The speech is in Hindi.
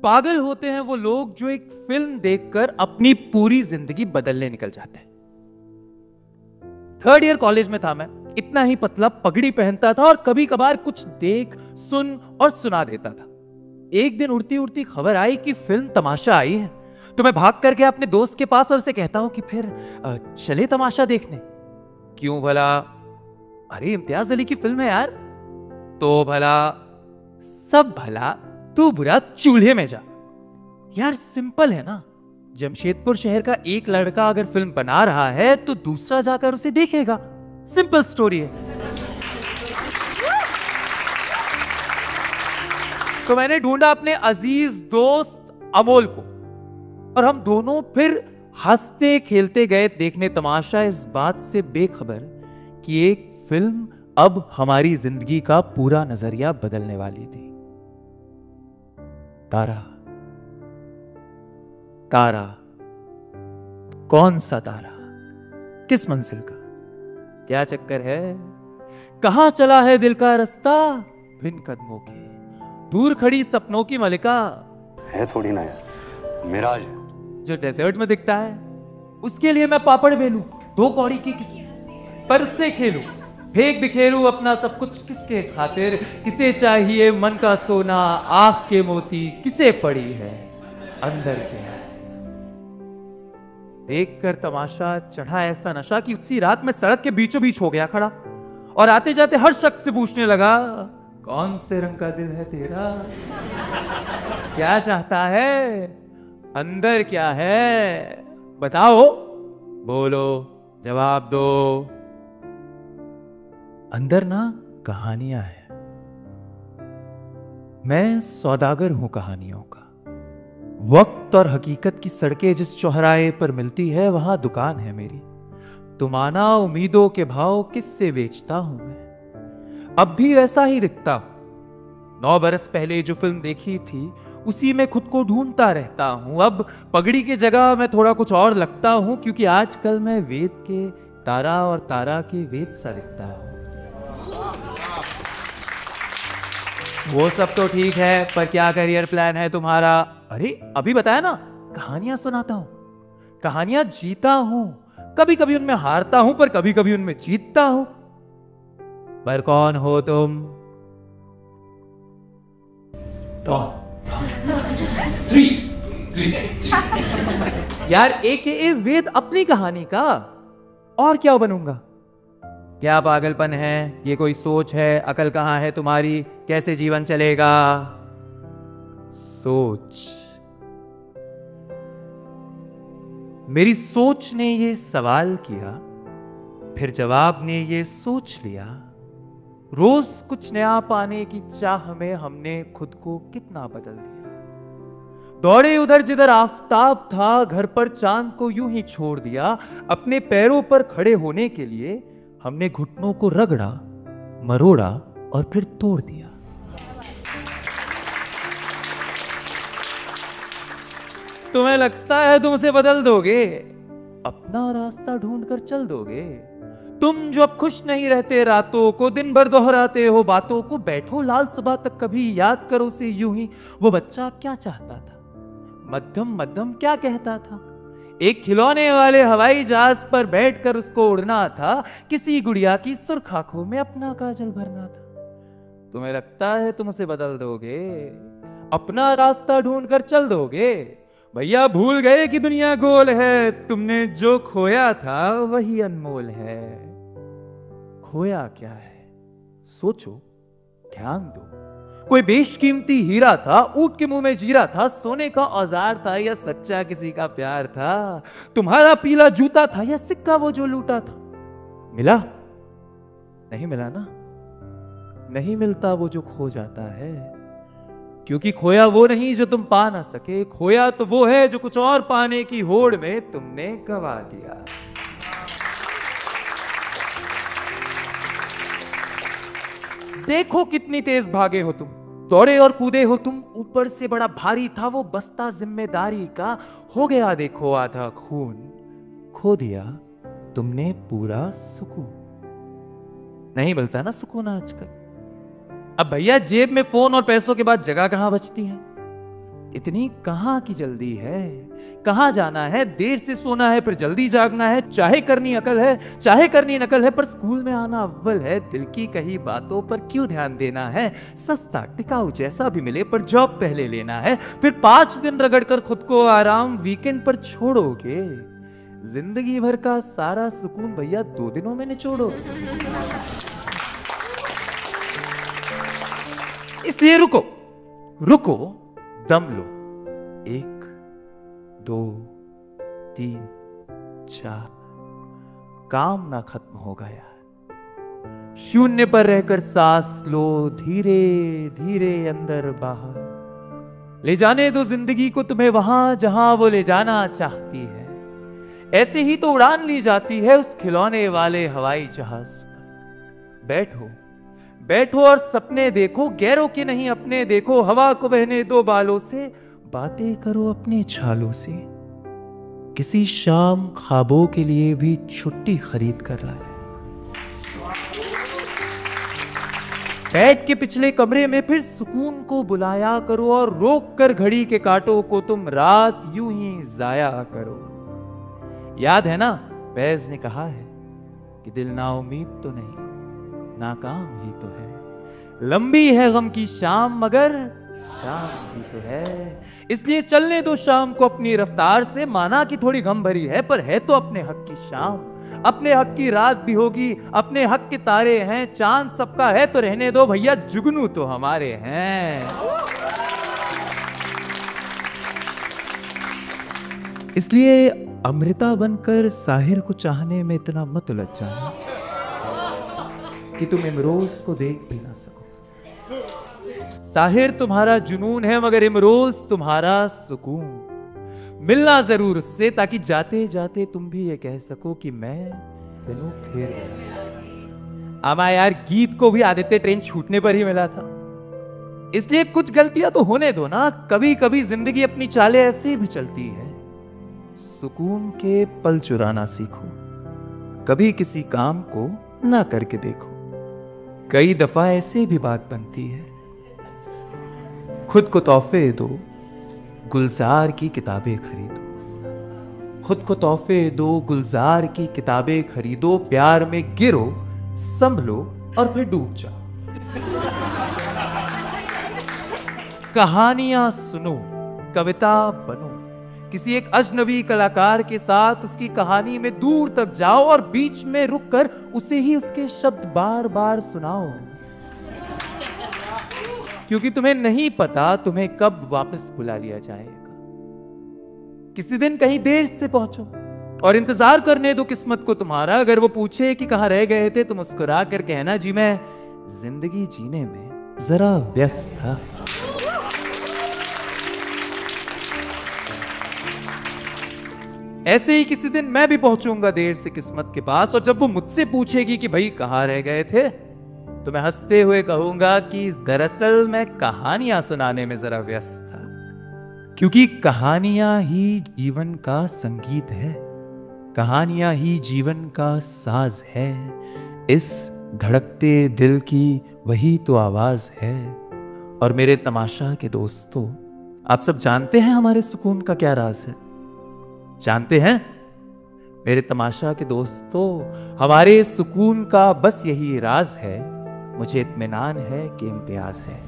पागल होते हैं वो लोग जो एक फिल्म देखकर अपनी पूरी जिंदगी बदलने निकल जाते हैं। 3rd ईयर कॉलेज में था मैं, इतना ही पतला, पगड़ी पहनता था और कभी कभार कुछ देख, सुन और सुना देता था। एक दिन उड़ती उड़ती खबर आई कि फिल्म तमाशा आई है, तो मैं भाग करके अपने दोस्त के पास और उसे कहता हूं कि फिर चले तमाशा देखने। क्यों भला? अरे इम्तियाज अली की फिल्म है यार। तो भला सब भला, तू बुरा चूल्हे में जा। यार सिंपल है ना, जमशेदपुर शहर का एक लड़का अगर फिल्म बना रहा है तो दूसरा जाकर उसे देखेगा। सिंपल स्टोरी है। तो मैंने ढूंढा अपने अजीज दोस्त अमोल को और हम दोनों फिर हंसते खेलते गए देखने तमाशा, इस बात से बेखबर कि एक फिल्म अब हमारी जिंदगी का पूरा नजरिया बदलने वाली थी। तारा, तारा, कौन सा तारा, किस मंजिल का, क्या चक्कर है, कहां चला है दिल का रास्ता, बिन कदमों के दूर खड़ी सपनों की मलिका। है थोड़ी ना यार, मिराज है जो डेजर्ट में दिखता है। उसके लिए मैं पापड़ बेलूं, 2 कौड़ी की पर से खेलूं, फेंक बिखेरूं अपना सब कुछ किसके खातिर, किसे चाहिए मन का सोना, आंख के मोती किसे पड़ी है अंदर के। देखकर तमाशा चढ़ा ऐसा नशा कि उसी रात में सड़क के बीचों बीच हो गया खड़ा और आते जाते हर शख्स से पूछने लगा, कौन से रंग का दिल है तेरा, क्या चाहता है, अंदर क्या है, बताओ, बोलो, जवाब दो। अंदर ना कहानियां हैं। मैं सौदागर हूं कहानियों का। वक्त और हकीकत की सड़कें जिस चौराहे पर मिलती है वहां दुकान है मेरी। तुमाना उम्मीदों के भाव किससे बेचता हूं मैं। अब भी वैसा ही दिखता हूं। 9 बरस पहले जो फिल्म देखी थी उसी में खुद को ढूंढता रहता हूं। अब पगड़ी की जगह मैं थोड़ा कुछ और लगता हूं, क्योंकि आजकल मैं वेद के तारा और तारा के वेद सा दिखता हूं। वो सब तो ठीक है, पर क्या करियर प्लान है तुम्हारा? अरे अभी बताया ना, कहानियां सुनाता हूं, कहानियां जीता हूं। कभी कभी उनमें हारता हूं पर कभी कभी उनमें जीतता हूं। पर कौन हो तुम? यार AKA वेद अपनी कहानी का, और क्या बनूंगा? क्या पागलपन है? ये कोई सोच है? अकल कहां है तुम्हारी? कैसे जीवन चलेगा? सोच। मेरी सोच ने ये सवाल किया, फिर जवाब ने ये सोच लिया। रोज कुछ नया पाने की चाह में हमने खुद को कितना बदल दिया। दौड़े उधर जिधर आफताब था, घर पर चांद को यूं ही छोड़ दिया। अपने पैरों पर खड़े होने के लिए हमने घुटनों को रगड़ा, मरोड़ा और फिर तोड़ दिया। तुम्हें लगता है तुम उसे बदल दोगे? अपना रास्ता ढूंढकर चल दोगे? तुम जो अब खुश नहीं रहते, रातों को दिन भर दोहराते हो बातों को, बैठो लाल सुबह तक कभी याद करो उसे यूं ही। वो बच्चा क्या चाहता था? मध्यम मध्यम क्या कहता था? एक खिलौने वाले हवाई जहाज पर बैठकर उसको उड़ना था, किसी गुड़िया की सुर्ख आंखों में अपना काजल भरना था। तुम्हें लगता है तुम उसे बदल दोगे? अपना रास्ता ढूंढकर चल दोगे? भैया भूल गए कि दुनिया गोल है, तुमने जो खोया था वही अनमोल है। खोया क्या है? सोचो, ध्यान दो। कोई बेशकीमती हीरा था, ऊंट के मुंह में जीरा था, सोने का औजार था या सच्चा किसी का प्यार था? तुम्हारा पीला जूता था या सिक्का वो जो लूटा था? मिला? नहीं मिला ना। नहीं मिलता वो जो खो जाता है, क्योंकि खोया वो नहीं जो तुम पा ना सके, खोया तो वो है जो कुछ और पाने की होड़ में तुमने गवा दिया। देखो कितनी तेज भागे हो तुम, दौड़े और कूदे हो तुम, ऊपर से बड़ा भारी था वो बस्ता जिम्मेदारी का। हो गया देखो आधा खून, खो दिया तुमने पूरा सुकून। नहीं मिलता ना सुकून आजकल। अब भैया जेब में फोन और पैसों के बाद जगह कहां बचती है? इतनी कहां की जल्दी है, कहां जाना है, देर से सोना है फिर जल्दी जागना है, चाहे करनी अकल है चाहे करनी नकल है, पर स्कूल में आना अव्वल है, दिल की कही बातों पर क्यों ध्यान देना है, सस्ता टिकाऊ जैसा भी मिले पर जॉब पहले लेना है, फिर 5 दिन रगड़कर खुद को आराम वीकेंड पर छोड़ोगे, जिंदगी भर का सारा सुकून भैया 2 दिनों में निचोड़ोगे। इसलिए रुको रुको, दम लो, 1 2 3 4, काम ना खत्म होगा यार। शून्य पर रहकर सांस लो, धीरे धीरे अंदर बाहर, ले जाने दो जिंदगी को तुम्हें वहां जहां वो ले जाना चाहती है। ऐसे ही तो उड़ान ली जाती है उस खिलौने वाले हवाई जहाज पर। बैठो बैठो और सपने देखो, गैरों के नहीं अपने देखो, हवा को बहने दो बालों से, बातें करो अपने छालों से। किसी शाम ख्वाबों के लिए भी छुट्टी खरीद कर लाए। बैठ के पिछले कमरे में फिर सुकून को बुलाया करो, और रोक कर घड़ी के कांटों को तुम रात यूं ही जाया करो। याद है ना, फैज ने कहा है कि दिल ना उम्मीद तो नहीं, नाकाम ही तो है। लंबी है गम की शाम मगर शाम ही तो है। इसलिए चलने दो शाम को अपनी रफ्तार से, माना कि थोड़ी गम भरी है पर है तो अपने हक की शाम। अपने हक की रात भी होगी, अपने हक के तारे हैं, चांद सबका है तो रहने दो भैया, जुगनू तो हमारे हैं। इसलिए अमृता बनकर साहिर को चाहने में इतना मत उलझ जाना कि तुम इमरोज को देख भी ना सको। साहिर तुम्हारा जुनून है मगर इमरोज तुम्हारा सुकून। मिलना जरूर उससे ताकि जाते जाते तुम भी ये कह सको कि मैं तेनू फिर मिला। आमा यार, गीत को भी आदित्य ट्रेन छूटने पर ही मिला था। इसलिए कुछ गलतियां तो होने दो ना, कभी कभी जिंदगी अपनी चालें ऐसे भी चलती है। सुकून के पल चुराना सीखो, कभी किसी काम को ना करके देखो। कई दफा ऐसे भी बात बनती है, खुद को तोहफे दो, गुलजार की किताबें खरीदो। खुद को तोहफे दो, गुलजार की किताबें खरीदो, प्यार में गिरो, संभलो और फिर डूब जाओ। कहानियां सुनो, कविता बनो, किसी एक अजनबी कलाकार के साथ उसकी कहानी में दूर तक जाओ और बीच में रुककर उसे ही उसके शब्द बार बार सुनाओ, क्योंकि तुम्हें नहीं पता तुम्हें कब वापस बुला लिया जाएगा। किसी दिन कहीं देर से पहुंचो और इंतजार करने दो किस्मत को तुम्हारा। अगर वो पूछे कि कहां रह गए थे तो मुस्कुरा कर कहना, जी मैं जिंदगी जीने में जरा व्यस्त था। ऐसे ही किसी दिन मैं भी पहुंचूंगा देर से किस्मत के पास, और जब वो मुझसे पूछेगी कि भाई कहां रह गए थे, तो मैं हंसते हुए कहूंगा कि दरअसल मैं कहानियां सुनाने में जरा व्यस्त था। क्योंकि कहानियां ही जीवन का संगीत है, कहानियां ही जीवन का साज है। इस धड़कते दिल की वही तो आवाज है। और मेरे तमाशा के दोस्तों, आप सब जानते हैं हमारे सुकून का क्या राज है? जानते हैं मेरे तमाशा के दोस्तों, हमारे सुकून का बस यही राज है, मुझे इत्मीनान है कि इम्तियाज है।